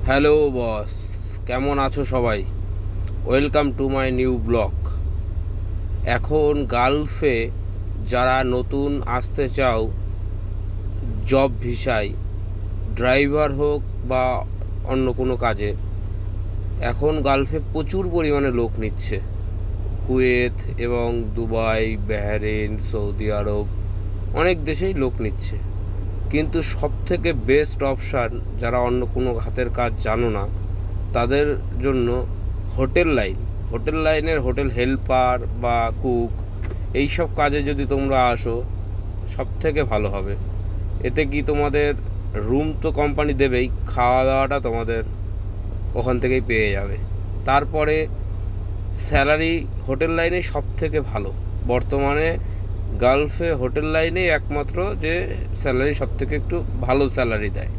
Hello boss, কেমন আছো সবাই? Welcome to my new blog. এখন গালফে যারা নতুন আসতে চাও জব ভিসায়, ড্রাইভার হোক বা অন্য কোনো কাজে, এখন গালফে প্রচুর পরিমাণে লোক নিচ্ছে। কুয়েত এবং দুবাই, বাহরেইন, সৌদি আরব অনেক দেশেই লোক নিচ্ছে। কিন্তু সবথেকে বেস্ট অপশান, যারা অন্য কোনো হাতের কাজ জানো না তাদের জন্য হোটেল লাইনের হোটেল হেল্পার বা কুক, এই সব কাজে যদি তোমরা আসো সব থেকে ভালো হবে। এতে কি তোমাদের রুম তো কোম্পানি দেবেই, খাওয়া দাওয়াটা তোমাদের ওখান থেকেই পেয়ে যাবে। তারপরে স্যালারি হোটেল লাইনে সব থেকে ভালো। বর্তমানে গালফে হোটেল লাইনেই একমাত্র যে স্যালারি সব থেকে একটু ভালো স্যালারি দেয়।